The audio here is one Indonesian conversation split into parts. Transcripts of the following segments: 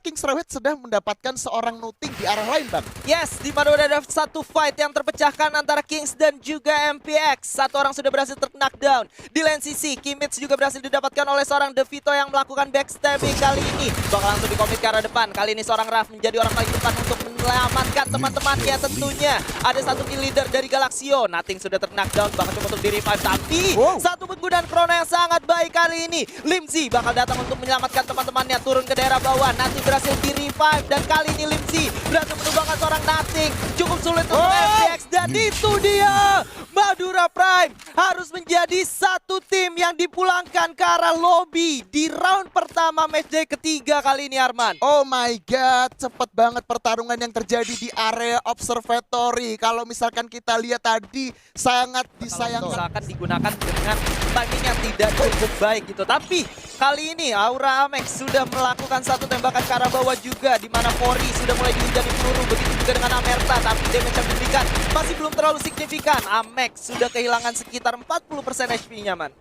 Kings Rawhead sedang mendapatkan seorang Nuting di arah lain, Bang. Yes, di mana udah ada satu fight yang terpecahkan antara Kings dan juga MPX. Satu orang sudah berhasil ter-knockdown. Di lane sisi, Kimmich juga berhasil didapatkan oleh seorang Devito yang melakukan backstabbing kali ini. Bakal langsung dikomit ke arah depan. Kali ini seorang Raf menjadi orang paling depan untuk menyelamatkan teman-temannya tentunya. Ada satu kill leader dari Galaxio. Nothing sudah ter-knockdown, bakal coba untuk di-revive. Tapi satu penggunaan Chrono yang sangat baik kali ini. Limzy bakal datang untuk menyelamatkan teman-temannya turun ke daerah bawah. Nothing berhasil di-revive dan kali ini Limzy berhasil menumbangkan seorang Nothing. Cukup sulit untuk MPX dan itu dia. Madura Prime harus menjadi satu tim yang dipulangkan ke arah lobby di round pertama matchday ketiga kali ini, Arman. Oh my god, cepet banget pertarungan yang terjadi di area observatory. Kalau misalkan kita lihat tadi sangat disayangkan. Misalkan digunakan dengan timing yang tidak cukup baik gitu. Tapi kali ini Aura Amex sudah melakukan satu tembakan ke arah bawah juga, di mana Fori sudah mulai dihujani peluru, begitu juga dengan Amerta, tapi damage yang diberikan masih belum terlalu signifikan. Amex sudah kehilangan sekitar 40% HP-nya, man.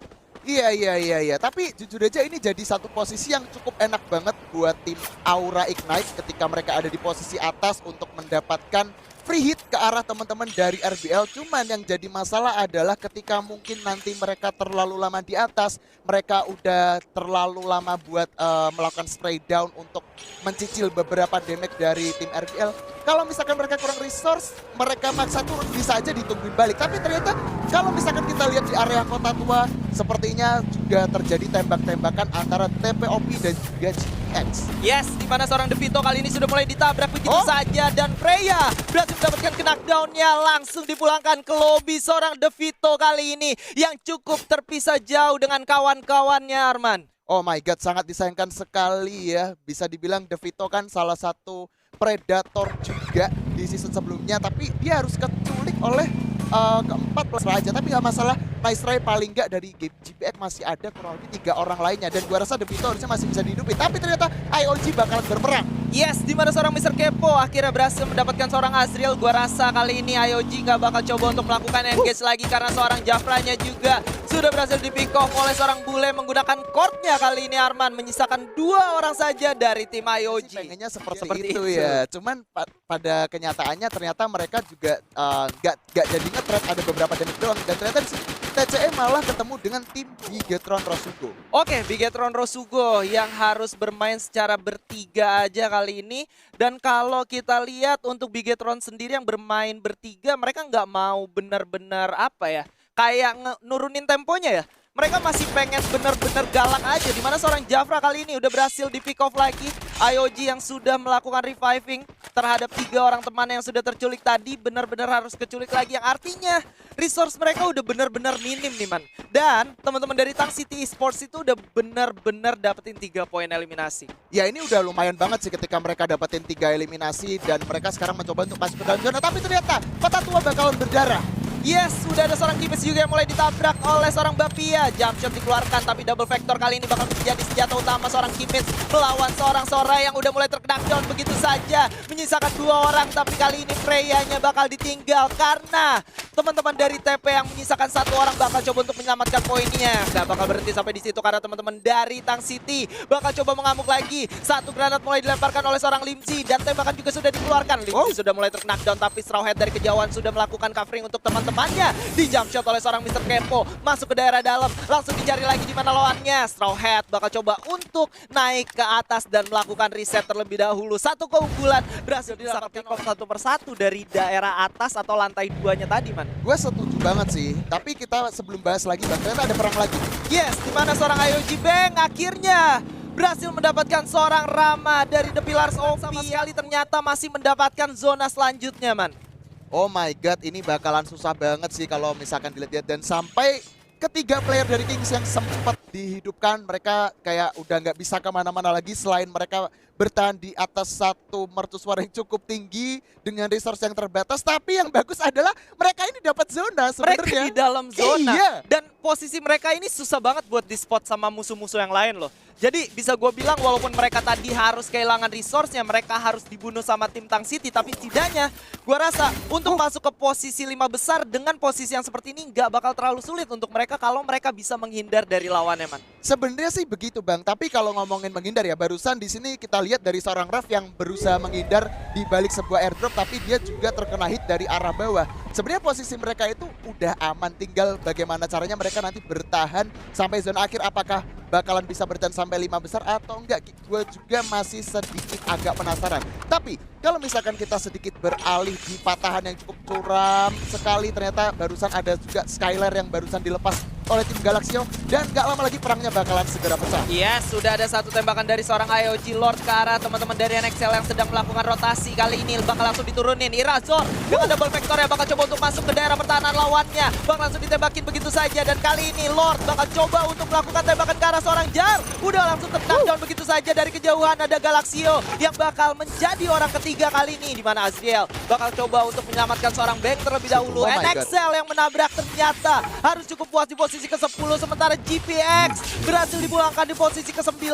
Iya. Tapi jujur aja ini jadi satu posisi yang cukup enak banget buat tim Aura Ignite ketika mereka ada di posisi atas untuk mendapatkan free hit ke arah teman-teman dari RBL. Cuman yang jadi masalah adalah ketika mungkin nanti mereka terlalu lama di atas, mereka udah terlalu lama buat melakukan spray down untuk mencicil beberapa damage dari tim RBL. Kalau misalkan mereka kurang resource, mereka maksa turun, bisa aja ditungguin balik. Tapi ternyata kalau misalkan kita lihat di area kota tua, sepertinya juga terjadi tembak-tembakan antara TPOP dan juga GX. Yes, di mana seorang Devito kali ini sudah mulai ditabrak begitu saja dan Freya berhasil mendapatkan knockdown-nya, langsung dipulangkan ke lobby. Seorang Devito kali ini yang cukup terpisah jauh dengan kawan-kawannya, Arman. Oh my god, sangat disayangkan sekali ya. Bisa dibilang Devito kan salah satu predator juga di season sebelumnya, tapi dia harus keculik oleh keempat plus raja. Tapi nggak masalah, Nice Try paling nggak dari GPX masih ada kurang lebih 3 orang lainnya. Dan gua rasa Devito harusnya masih bisa dihidupi. Tapi ternyata IOG bakalan berperang. Yes, di mana seorang Mr. Kepo akhirnya berhasil mendapatkan seorang Azriel. Gua rasa kali ini IOG nggak bakal coba untuk melakukan engage lagi karena seorang Jafranya juga sudah berhasil di pick off oleh seorang bule menggunakan courtnya kali ini, Arman, menyisakan 2 orang saja dari tim IOG. Pengennya seperti itu ya. Cuman pada kenyataannya ternyata mereka juga nggak jadi nge-trade, ada beberapa damage doang. Dan ternyata TCE malah ketemu dengan tim Bigetron Rosugo. Oke, Bigetron Rosugo yang harus bermain secara bertiga aja kali ini. Dan kalau kita lihat untuk Bigetron sendiri yang bermain bertiga, mereka nggak mau benar-benar apa ya, kayak nurunin temponya ya. Mereka masih pengen bener-bener galak aja, dimana seorang Jafra kali ini udah berhasil di pick off lagi. IOG yang sudah melakukan reviving terhadap 3 orang teman yang sudah terculik tadi, bener-bener harus keculik lagi, yang artinya resource mereka udah bener-bener minim nih, man. Dan teman-teman dari Tang City Esports itu udah bener-bener dapetin 3 poin eliminasi. Ya ini udah lumayan banget sih ketika mereka dapetin 3 eliminasi dan mereka sekarang mencoba untuk masuk ke dalam zona. Tapi ternyata kota tua bakalan berdarah. Yes, sudah ada seorang Kimmich juga yang mulai ditabrak oleh seorang Bapia. Jump shot dikeluarkan, tapi double vector kali ini bakal menjadi senjata utama seorang Kimmich melawan seorang Sora yang udah mulai terknockdown begitu saja. Menyisakan 2 orang, tapi kali ini Freya-nya bakal ditinggal karena teman-teman dari TP yang menyisakan 1 orang bakal coba untuk menyelamatkan poinnya. Gak bakal berhenti sampai di situ karena teman-teman dari Tang City bakal coba mengamuk lagi. 1 granat mulai dilemparkan oleh seorang Limzy dan tembakan juga sudah dikeluarkan. Limzy sudah mulai terknockdown, tapi Strawhead dari kejauhan sudah melakukan covering untuk temannya. Di jump shot oleh seorang Mr. Kepo, masuk ke daerah dalam, langsung dicari lagi di mana lawannya. Strawhead bakal coba untuk naik ke atas dan melakukan reset terlebih dahulu. Satu keunggulan berhasil dilakukan pick off 1 persatu dari daerah atas atau lantai 2-nya tadi, man. Gue setuju banget sih, tapi kita sebelum bahas lagi, Bang, ternyata ada perang lagi. Yes, di mana seorang IOG Bang akhirnya berhasil mendapatkan seorang Rama dari The Pillars OP. Sama sekali ternyata masih mendapatkan zona selanjutnya, man. Oh my god, ini bakalan susah banget sih kalau misalkan dilihat-lihat. Dan sampai ketiga player dari Kings yang sempat dihidupkan, mereka kayak udah nggak bisa kemana-mana lagi selain mereka bertahan di atas satu mercusuar yang cukup tinggi dengan resource yang terbatas. Tapi yang bagus adalah mereka ini dapat zona sebenarnya. Mereka di dalam zona. Iya. Dan posisi mereka ini susah banget buat di-spot sama musuh-musuh yang lain loh. Jadi bisa gue bilang walaupun mereka tadi harus kehilangan resource-nya, mereka harus dibunuh sama tim Tang City. Tapi setidaknya gue rasa untuk masuk ke posisi 5 besar dengan posisi yang seperti ini nggak bakal terlalu sulit untuk mereka kalau mereka bisa menghindar dari lawannya, man. Sebenarnya sih begitu Bang, tapi kalau ngomongin menghindar ya, barusan di sini kita lihat dari seorang Raf yang berusaha menghindar di balik sebuah airdrop, tapi dia juga terkena hit dari arah bawah. Sebenarnya posisi mereka itu udah aman, tinggal bagaimana caranya mereka nanti bertahan sampai zona akhir, apakah bakalan bisa bertahan sampai 5 besar atau enggak. Gue juga masih sedikit agak penasaran. Tapi kalau misalkan kita sedikit beralih di patahan yang cukup curam sekali, ternyata barusan ada juga Skylar yang barusan dilepas oleh tim Galaxio, dan gak lama lagi perangnya bakalan segera pecah. Yes, sudah ada satu tembakan dari seorang IOG Lord ke arah teman-teman dari NXL yang sedang melakukan rotasi. Kali ini bakal langsung diturunin. Irazor dengan double vector yang bakal coba untuk masuk ke daerah pertahanan lawannya. Bakal langsung ditembakin begitu saja, dan kali ini Lord bakal coba untuk melakukan tembakan ke arah seorang Jar. Udah langsung down begitu saja dari kejauhan. Ada Galaxio yang bakal menjadi orang ketiga kali ini, di mana Azriel bakal coba untuk menyelamatkan seorang Bang terlebih dahulu. Oh my God. NXL yang menabrak ternyata harus cukup puas di posisi ke-10, sementara GPX berhasil dipulangkan di posisi ke-9,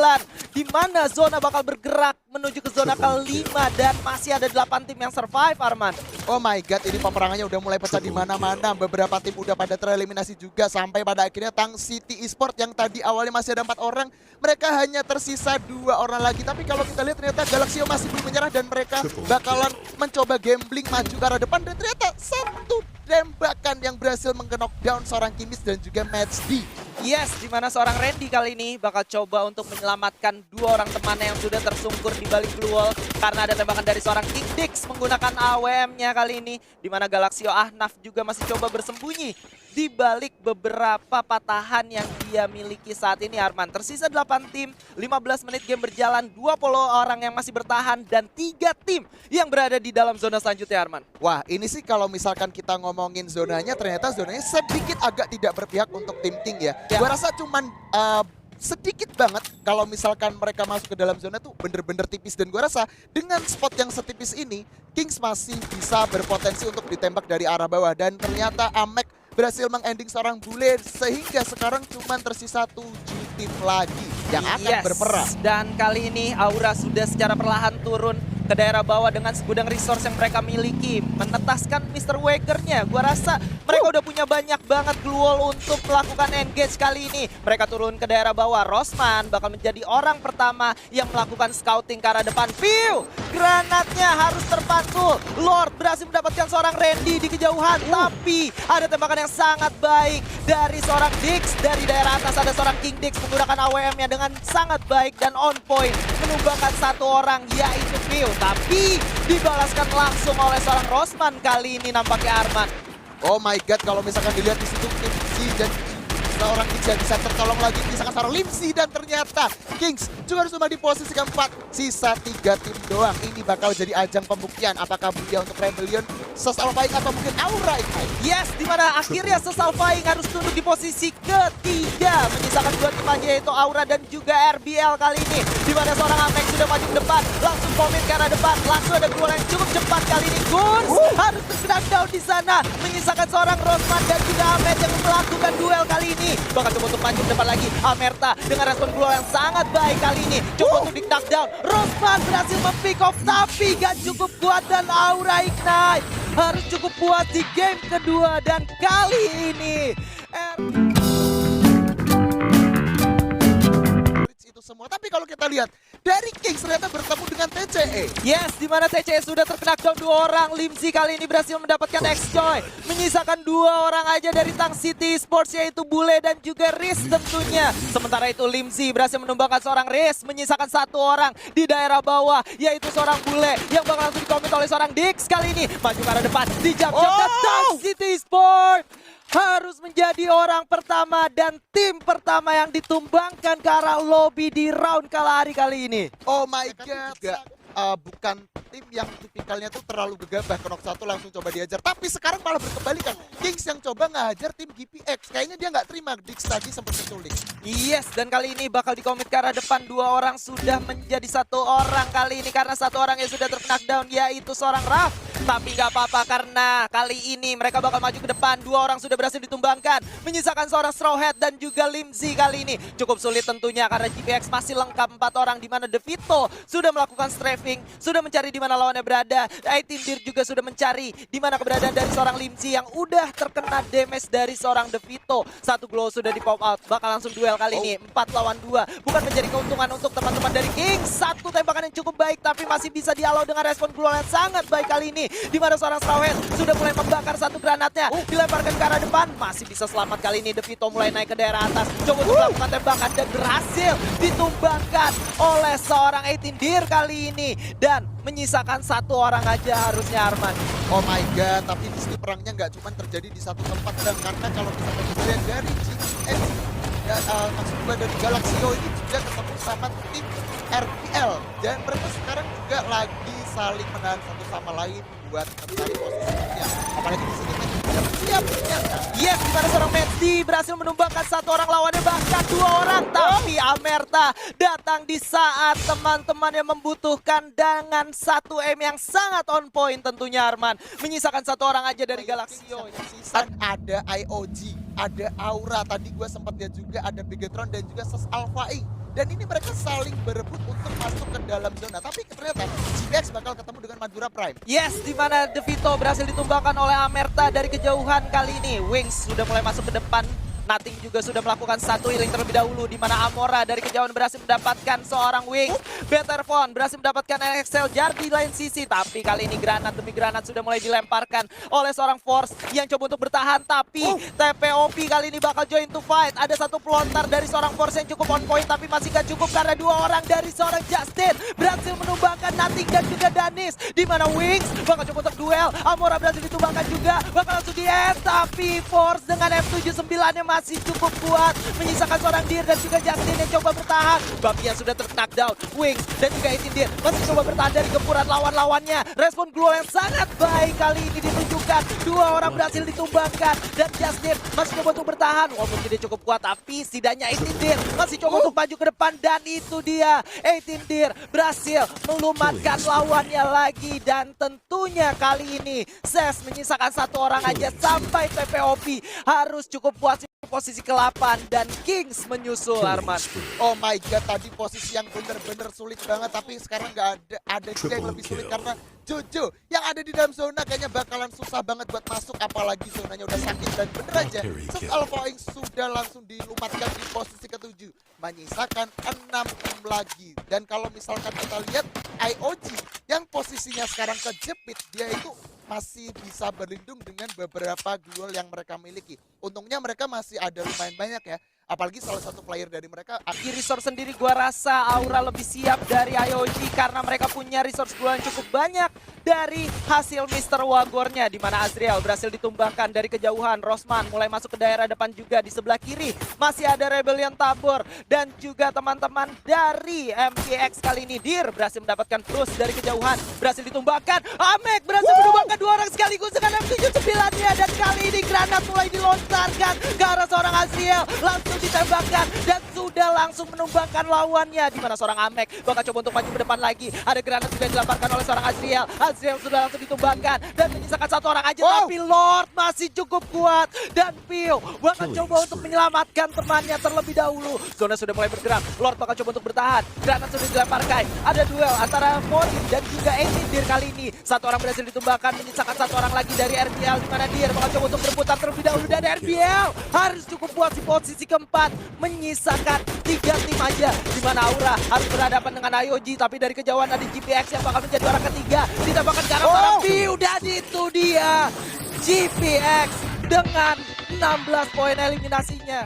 di mana zona bakal bergerak menuju ke zona ke-5, dan masih ada 8 tim yang survive, Arman. Oh my God, ini peperangannya udah mulai pecah di mana-mana. Beberapa tim udah pada tereliminasi juga, sampai pada akhirnya Tang City Esport yang tadi awalnya masih ada 4 orang, mereka hanya tersisa 2 orang lagi. Tapi kalau kita lihat ternyata Galaxio masih belum menyerah, dan mereka bakalan mencoba gambling maju ke arah depan, dan ternyata satu tembakan yang berhasil meng-knockdown seorang Kimis dan juga Match D. Yes, di mana seorang Randy kali ini bakal coba untuk menyelamatkan 2 orang temannya yang sudah tersungkur di balik blue wall, karena ada tembakan dari seorang King Dix menggunakan AWM-nya kali ini, di mana Galaxio Ahnaf juga masih coba bersembunyi di balik beberapa patahan yang dia miliki saat ini, Arman. Tersisa 8 tim, 15 menit game berjalan, 20 orang yang masih bertahan, dan 3 tim yang berada di dalam zona selanjutnya, Arman. Wah, ini sih kalau misalkan kita ngomongin zonanya, ternyata zonanya sedikit agak tidak berpihak untuk tim King ya. Ya. Gua rasa cuman sedikit banget kalau misalkan mereka masuk ke dalam zona tuh bener-bener tipis, dan gua rasa dengan spot yang setipis ini Kings masih bisa berpotensi untuk ditembak dari arah bawah, dan ternyata Amek berhasil mengending seorang bule, sehingga sekarang cuman tersisa 7 tim lagi yang akan berperang. Dan kali ini Aura sudah secara perlahan turun ke daerah bawah dengan segudang resource yang mereka miliki, menetaskan Mr. Waker-nya. Gua rasa mereka udah punya banyak banget glue wall untuk melakukan engage kali ini. Mereka turun ke daerah bawah. Rosman bakal menjadi orang pertama yang melakukan scouting ke arah depan. View! Granatnya harus terpantul. Lord berhasil mendapatkan seorang Randy di kejauhan, tapi ada tembakan yang sangat baik dari seorang Dix. Dari daerah atas ada seorang King Dix menggunakan AWM-nya dengan sangat baik dan on point, menumbangkan 1 orang, yaitu View. Tapi dibalaskan langsung oleh seorang Rosman kali ini nampaknya, Arman. Oh my God, kalau misalkan dilihat di situ Limsy dan seorang Kings yang bisa tertolong lagi, misalkan seorang Limsy, dan ternyata Kings juga harus cuma di posisi keempat. Sisa 3 tim doang. Ini bakal jadi ajang pembuktian apakah Buya untuk Rebellion, Sesalfying, atau mungkin Aura Ignite. Yes, dimana akhirnya Sesalfying harus tunduk di posisi ketiga, menyisakan 2 tim aja, yaitu Aura dan juga RBL kali ini. Dimana seorang Amek sudah maju ke depan, langsung komit ke arah depan, langsung ada gol yang cukup cepat kali ini. Guns harus terkena down di sana, menyisakan seorang Rosman dan juga Ahmed yang melakukan duel kali ini. Bakal coba untuk maju ke depan lagi. Amerta dengan respon gol yang sangat baik kali ini, coba untuk di-knockdown. Rosman berhasil mempick off, tapi gak cukup kuat, dan Aura Ignite harus cukup kuat di game kedua, dan kali ini itu semua. Tapi kalau kita lihat dari Kings ternyata bertemu dengan TCE. yes, di mana TCE sudah terkena down 2 orang. Limsy kali ini berhasil mendapatkan X-Joy, menyisakan 2 orang aja dari Tang City Sports, yaitu Bule dan juga Riz tentunya. Sementara itu Limsy berhasil menumbangkan seorang Riz, menyisakan 1 orang di daerah bawah, yaitu seorang Bule yang bakal langsung dikomit oleh seorang Dix kali ini. Maju ke arah depan, dijam-jam, dan Tang City Sports harus menjadi orang pertama dan tim pertama yang ditumbangkan ke arah lobby di round kalahari kali ini. Oh my God, juga bukan tim yang tipikalnya tuh terlalu gegabah, ke knock 1 langsung coba diajar. Tapi sekarang malah berkebalikan, Kings yang coba ngehajar tim GPX. Kayaknya dia nggak terima, Dix tadi sempat menculik. Yes, dan kali ini bakal dikomit ke arah depan. 2 orang sudah menjadi 1 orang kali ini, karena 1 orang yang sudah terkena down, yaitu seorang Raf. Tapi nggak apa-apa, karena kali ini mereka bakal maju ke depan. 2 orang sudah berhasil ditumbangkan, menyisakan seorang Straw Hat dan juga Limsy kali ini. Cukup sulit tentunya karena GPX masih lengkap 4 orang, di mana Devito sudah melakukan strafing, sudah mencari di mana lawannya berada. 18 Dir juga sudah mencari di mana keberadaan dari seorang Limzi yang udah terkena damage dari seorang Devito. Satu glow sudah di pop out, bakal langsung duel kali ini. 4 lawan 2, bukan menjadi keuntungan untuk teman-teman dari King. Satu tembakan yang cukup baik, tapi masih bisa dialau dengan respon glow yang sangat baik kali ini. Di mana seorang Strawhead sudah mulai membakar satu granatnya, dilemparkan ke arah depan, masih bisa selamat kali ini. Devito mulai naik ke daerah atas, coba untuk melakukan tembakan dan berhasil ditumbangkan oleh seorang 18 Dir kali ini. Dan menyisakan satu orang aja harusnya Arman. Oh my god, tapi di sini perangnya nggak cuma terjadi di satu tempat, dan karena kalau misalnya kita lihat dari GX ya, maksud gue dari Galaxio ini juga ketemu sama tim RPL, dan mereka sekarang juga lagi saling menahan satu sama lain buat mencari posisinya. Apalagi di sini kan juga siap ya kan? Yes, di mana seorang Messi berhasil menumbangkan satu orang lawannya, bahkan 2 orang. Tapi Amerta datang di saat teman-teman yang membutuhkan dengan satu aim yang sangat on point tentunya Arman. Menyisakan satu orang aja dari Galaxio. Kan ada IOG, ada Aura, tadi gue sempat lihat juga ada Bigetron dan juga Ses Alpha Inc. Dan ini mereka saling berebut untuk masuk ke dalam zona. Tapi ternyata GPX bakal ketemu dengan Madura Prime. Yes, di mana Devito berhasil ditumbangkan oleh Amerta dari kejauhan kali ini. Wings sudah mulai masuk ke depan. Nothing juga sudah melakukan satu healing terlebih dahulu, di mana Amora dari kejauhan berhasil mendapatkan seorang Wings. Betterphone berhasil mendapatkan Excel Jar di lain sisi, tapi kali ini granat demi granat sudah mulai dilemparkan oleh seorang Force yang coba untuk bertahan, tapi TPOP kali ini bakal join to fight. Ada satu pelontar dari seorang Force yang cukup on point, tapi masih gak cukup karena 2 orang dari seorang Justin berhasil menumbangkan Nothing dan juga Danis, di mana Wings bakal coba untuk duel. Amora berhasil ditumbangkan juga, bakal langsung di-end, tapi Force dengan M79-nya masih cukup kuat, menyisakan seorang Dir dan juga Justin yang coba bertahan. Bapia sudah ter-knockdown, Wings dan juga 18 Dir masih coba bertahan dari gempuran lawan-lawannya. Respon glow yang sangat baik kali ini ditunjukkan. 2 orang berhasil ditumbangkan dan Justin masih coba untuk bertahan. Walaupun tidak cukup kuat, tapi setidaknya 18 Dir masih coba untuk maju ke depan, dan itu dia 18 Dir berhasil melumatkan lawannya lagi. Dan tentunya kali ini Ses menyisakan satu orang aja sampai PPOP harus cukup puas posisi ke-8 dan Kings menyusul Arman. Oh my god, tadi posisi yang bener-bener sulit banget, tapi sekarang nggak ada juga yang lebih sulit karena Jojo yang ada di dalam zona kayaknya bakalan susah banget buat masuk, apalagi zonanya udah sakit. Dan bener aja, Ses Alpha Inc sudah langsung dilumatkan di posisi ke-7, menyisakan 6 tim lagi. Dan kalau misalkan kita lihat IOG yang posisinya sekarang kejepit, dia itu masih bisa berlindung dengan beberapa glual yang mereka miliki. Untungnya mereka masih ada lumayan banyak ya. Apalagi salah satu player dari mereka. Di resource sendiri gua rasa Aura lebih siap dari IOG karena mereka punya resource gua yang cukup banyak dari hasil Mr. Wagornya, di mana Azriel berhasil ditumbangkan dari kejauhan. Rosman mulai masuk ke daerah depan juga. Di sebelah kiri masih ada Rebellion Tabor dan juga teman-teman dari MKX kali ini. Dir berhasil mendapatkan plus dari kejauhan, berhasil ditumbangkan. Amek berhasil menumbangkan 2 orang sekaligus dengan M79-nya, dan kali ini granat mulai dilontarkan ke arah seorang Azriel, langsung ditembakkan dan sudah langsung menumbangkan lawannya, di mana seorang Amek bakal coba untuk maju ke depan lagi. Ada granat juga dilemparkan oleh seorang Azriel. Azriel sudah langsung ditumbangkan dan menyisakan satu orang aja, tapi Lord masih cukup kuat dan Pio bakal coba untuk menyelamatkan temannya terlebih dahulu. Zona sudah mulai bergerak, Lord bakal coba untuk bertahan. Granat sudah dilemparkan. Ada duel antara Morin dan juga 18 Dir kali ini. Satu orang berhasil ditumbangkan, menyisakan satu orang lagi dari RBL, di mana Dir bakal coba untuk berputar terlebih dahulu, dan RBL harus cukup kuat di posisi keempat, menyisakan 3 tim aja, di mana Aura harus berhadapan dengan IOG, tapi dari kejauhan ada GPX yang bakal menjadi orang ketiga. Ditembakkan ke arah seorang Piu, dan itu dia GPX dengan 16 poin eliminasinya.